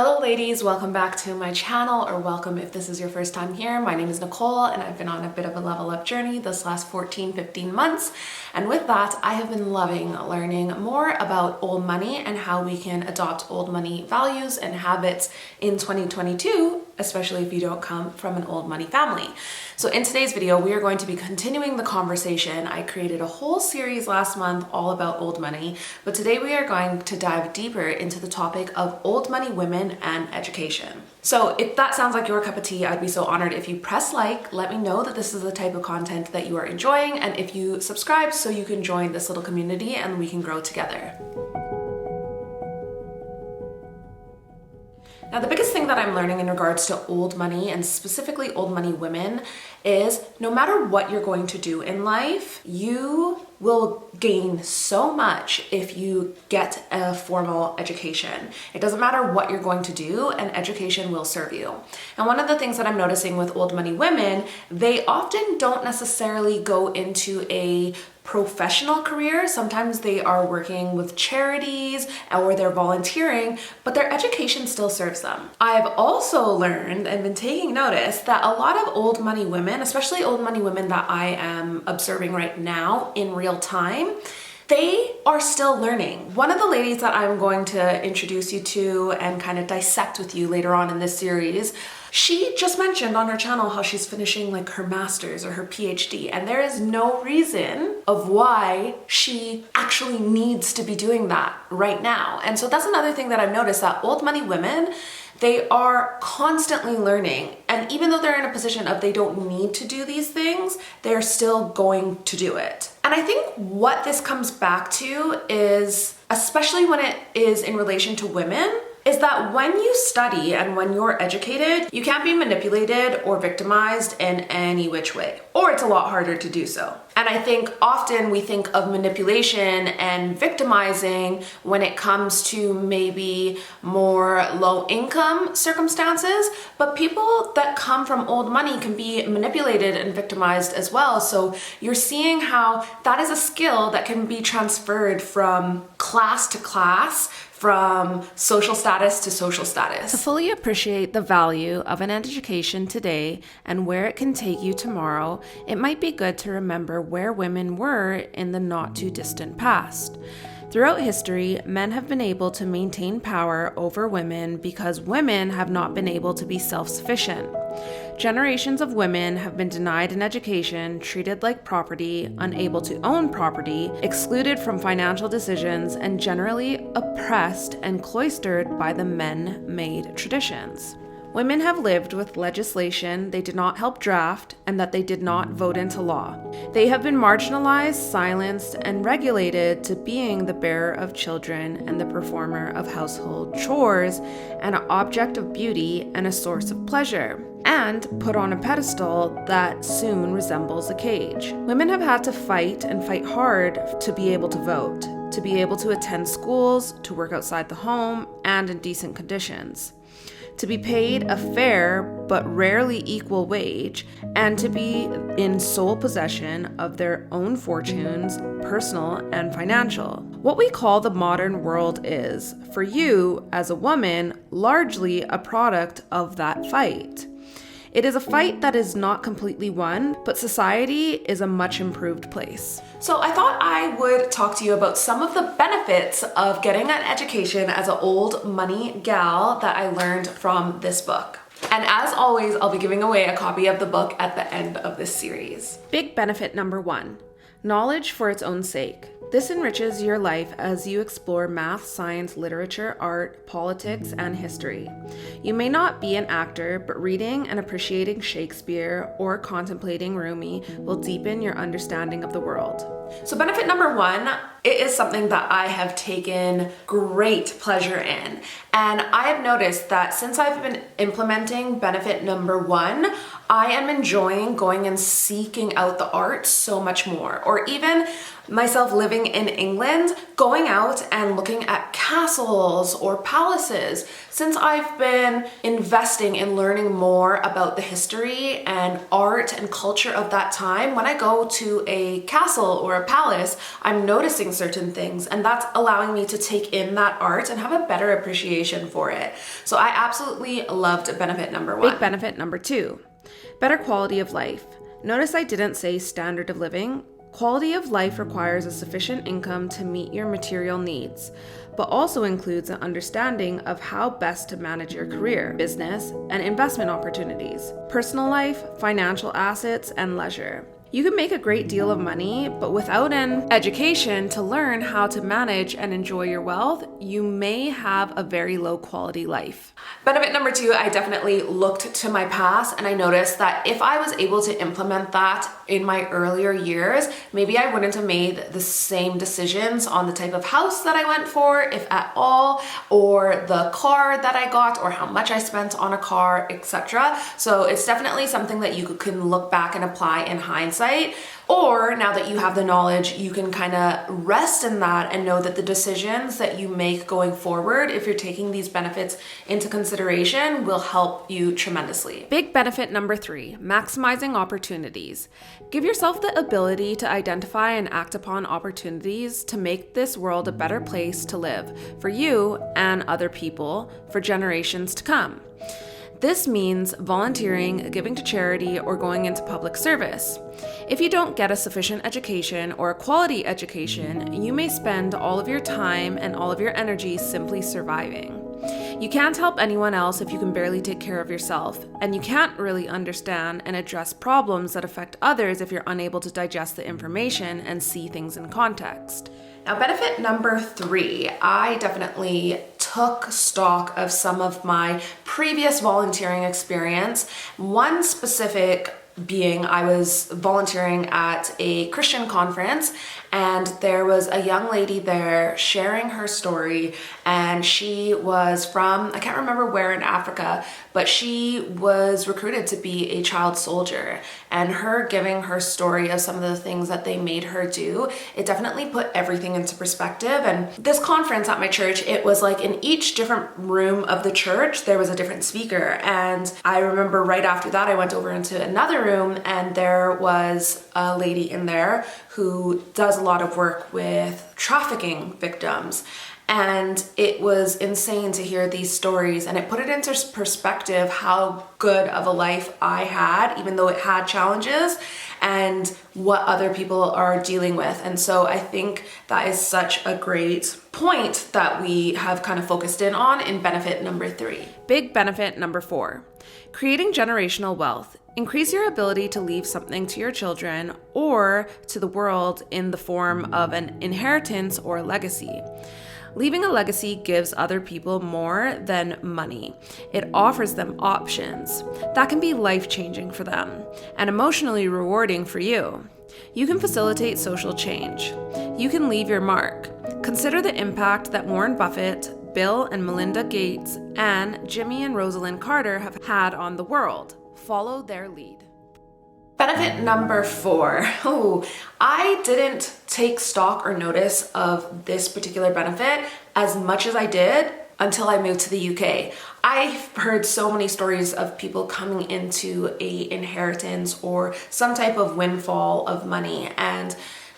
Hello ladies, welcome back to my channel, or welcome if this is your first time here. My name is Nicole and I've been on a bit of a level up journey this last 14-15 months. And with that, I have been loving learning more about old money and how we can adopt old money values and habits in 2022, especially if you don't come from an old money family. So in today's video, we are going to be continuing the conversation. I created a whole series last month all about old money, but today we are going to dive deeper into the topic of old money women and education. So if that sounds like your cup of tea, I'd be so honored if you press like, let me know that this is the type of content that you are enjoying, and if you subscribe so you can join this little community and we can grow together. Now, the biggest thing that I'm learning in regards to old money, and specifically old money women, is no matter what you're going to do in life, you will gain so much if you get a formal education. It doesn't matter what you're going to do, an education will serve you. And one of the things that I'm noticing with old money women, they often don't necessarily go into a professional career. Sometimes they are working with charities or they're volunteering, but their education still serves them. I've also learned and been taking notice that a lot of old money women, especially old money women that I am observing right now in real time, they are still learning. One of the ladies that I'm going to introduce you to and kind of dissect with you later on in this series, she just mentioned on her channel how she's finishing like her master's or her PhD, and there is no reason of why she actually needs to be doing that right now. And so that's another thing that I've noticed, that old money women, they are constantly learning. And even though they're in a position of they don't need to do these things, they're still going to do it. And I think what this comes back to is, especially when it is in relation to women, is that when you study and when you're educated, you can't be manipulated or victimized in any which way, or it's a lot harder to do so. And I think often we think of manipulation and victimizing when it comes to maybe more low income circumstances, but people that come from old money can be manipulated and victimized as well. So you're seeing how that is a skill that can be transferred from class to class, from social status to social status. To fully appreciate the value of an education today and where it can take you tomorrow, it might be good to remember where women were in the not too distant past. Throughout history, men have been able to maintain power over women because women have not been able to be self-sufficient. Generations of women have been denied an education, treated like property, unable to own property, excluded from financial decisions, and generally oppressed and cloistered by the men-made traditions. Women have lived with legislation they did not help draft and that they did not vote into law. They have been marginalized, silenced, and regulated to being the bearer of children and the performer of household chores, an object of beauty and a source of pleasure, and put on a pedestal that soon resembles a cage. Women have had to fight and fight hard to be able to vote, to be able to attend schools, to work outside the home, and in decent conditions, to be paid a fair but rarely equal wage, and to be in sole possession of their own fortunes, personal and financial. What we call the modern world is, for you as a woman, largely a product of that fight. It is a fight that is not completely won, but society is a much improved place. So I thought I would talk to you about some of the benefits of getting an education as an old money gal that I learned from this book. And as always, I'll be giving away a copy of the book at the end of this series. Big benefit number 1, knowledge for its own sake. This enriches your life as you explore math, science, literature, art, politics, and history. You may not be an actor, but reading and appreciating Shakespeare or contemplating Rumi will deepen your understanding of the world. So benefit number 1, it is something that I have taken great pleasure in. And I have noticed that since I've been implementing benefit number 1, I am enjoying going and seeking out the art so much more. Or even myself living in England, going out and looking at castles or palaces. Since I've been investing in learning more about the history and art and culture of that time, when I go to a castle or a palace, I'm noticing experiencing certain things, and that's allowing me to take in that art and have a better appreciation for it. So I absolutely loved benefit number 1. Big benefit number 2, better quality of life. Notice I didn't say standard of living. Quality of life requires a sufficient income to meet your material needs, but also includes an understanding of how best to manage your career, business, and investment opportunities, personal life, financial assets, and leisure. You can make a great deal of money, but without an education to learn how to manage and enjoy your wealth, you may have a very low quality life. Benefit number 2, I definitely looked to my past and I noticed that if I was able to implement that in my earlier years, maybe I wouldn't have made the same decisions on the type of house that I went for, if at all, or the car that I got, or how much I spent on a car, etc. So it's definitely something that you can look back and apply in hindsight. Or now that you have the knowledge, you can kind of rest in that and know that the decisions that you make going forward, if you're taking these benefits into consideration, will help you tremendously. Big benefit number 3, maximizing opportunities. Give yourself the ability to identify and act upon opportunities to make this world a better place to live for you and other people for generations to come. This means volunteering, giving to charity, or going into public service. If you don't get a sufficient education or a quality education, you may spend all of your time and all of your energy simply surviving. You can't help anyone else if you can barely take care of yourself, and you can't really understand and address problems that affect others if you're unable to digest the information and see things in context. Now, benefit number 3, I definitely took stock of some of my previous volunteering experience. One specific being I was volunteering at a Christian conference, and there was a young lady there sharing her story, and she was from, I can't remember where in Africa, but she was recruited to be a child soldier, and her giving her story of some of the things that they made her do, it definitely put everything into perspective. And this conference at my church, it was like in each different room of the church, there was a different speaker, and I remember right after that I went over into another room, and there was a lady in there who does a lot of work with trafficking victims. And it was insane to hear these stories, and it put it into perspective how good of a life I had, even though it had challenges, and what other people are dealing with. And so I think that is such a great point that we have kind of focused in on in benefit number 3. Big benefit number 4, creating generational wealth. Increase your ability to leave something to your children or to the world in the form of an inheritance or legacy. Leaving a legacy gives other people more than money. It offers them options that can be life-changing for them and emotionally rewarding for you. You can facilitate social change. You can leave your mark. Consider the impact that Warren Buffett, Bill and Melinda Gates, and Jimmy and Rosalind Carter have had on the world. Follow their lead. Benefit number 4. I didn't take stock or notice of this particular benefit as much as I did until I moved to the UK. I've heard so many stories of people coming into a inheritance or some type of windfall of money, and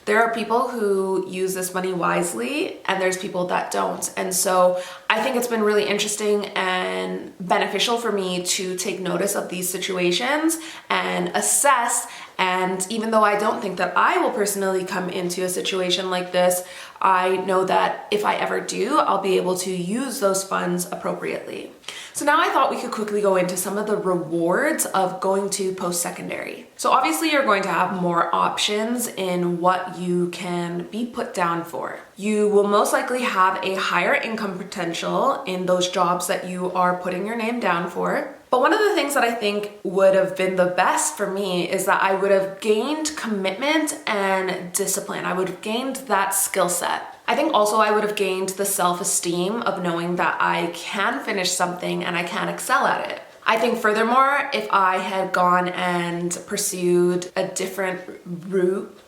there are people who use this money wisely and there's people that don't. And so I think it's been really interesting and beneficial for me to take notice of these situations and assess. And even though I don't think that I will personally come into a situation like this, I know that if I ever do, I'll be able to use those funds appropriately. So now I thought we could quickly go into some of the rewards of going to post-secondary. So obviously you're going to have more options in what you can be put down for. You will most likely have a higher income potential in those jobs that you are putting your name down for. But one of the things that I think would have been the best for me is that I would have gained commitment and discipline. I would have gained that skill set. I think also I would have gained the self-esteem of knowing that I can finish something and I can excel at it. I think furthermore, if I had gone and pursued a different route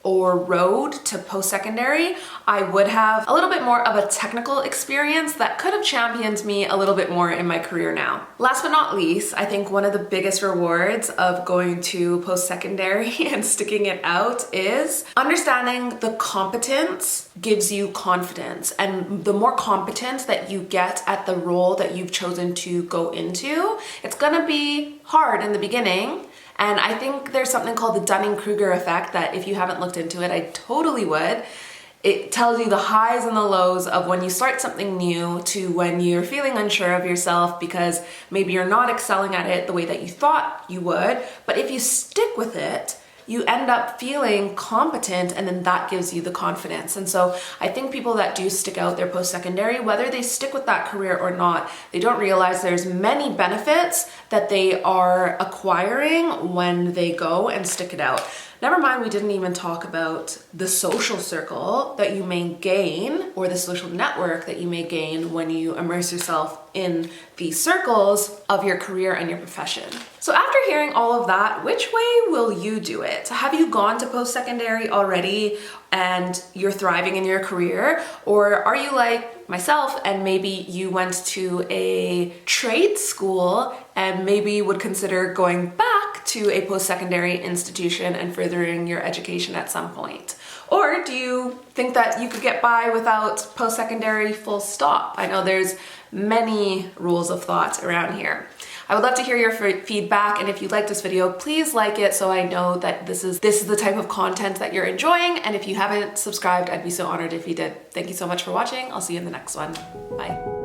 or road to post-secondary, I would have a little bit more of a technical experience that could have championed me a little bit more in my career now. Last but not least, I think one of the biggest rewards of going to post-secondary and sticking it out is understanding the competence gives you confidence. And the more competence that you get at the role that you've chosen to go into, it's gonna be hard in the beginning. And I think there's something called the Dunning-Kruger effect that if you haven't looked into it, I totally would. It tells you the highs and the lows of when you start something new to when you're feeling unsure of yourself because maybe you're not excelling at it the way that you thought you would. But if you stick with it, you end up feeling competent, and then that gives you the confidence. And so I think people that do stick out their post-secondary, whether they stick with that career or not, they don't realize there's many benefits that they are acquiring when they go and stick it out. Never mind, we didn't even talk about the social circle that you may gain or the social network that you may gain when you immerse yourself in the circles of your career and your profession. So after hearing all of that, which way will you do it? Have you gone to post-secondary already and you're thriving in your career? Or are you like myself and maybe you went to a trade school and maybe would consider going back to a post-secondary institution and furthering your education at some point? Or do you think that you could get by without post-secondary full stop? I know there's many rules of thought around here. I would love to hear your feedback, and if you like this video, please like it so I know that this is the type of content that you're enjoying. And if you haven't subscribed, I'd be so honored if you did. Thank you so much for watching. I'll see you in the next one. Bye.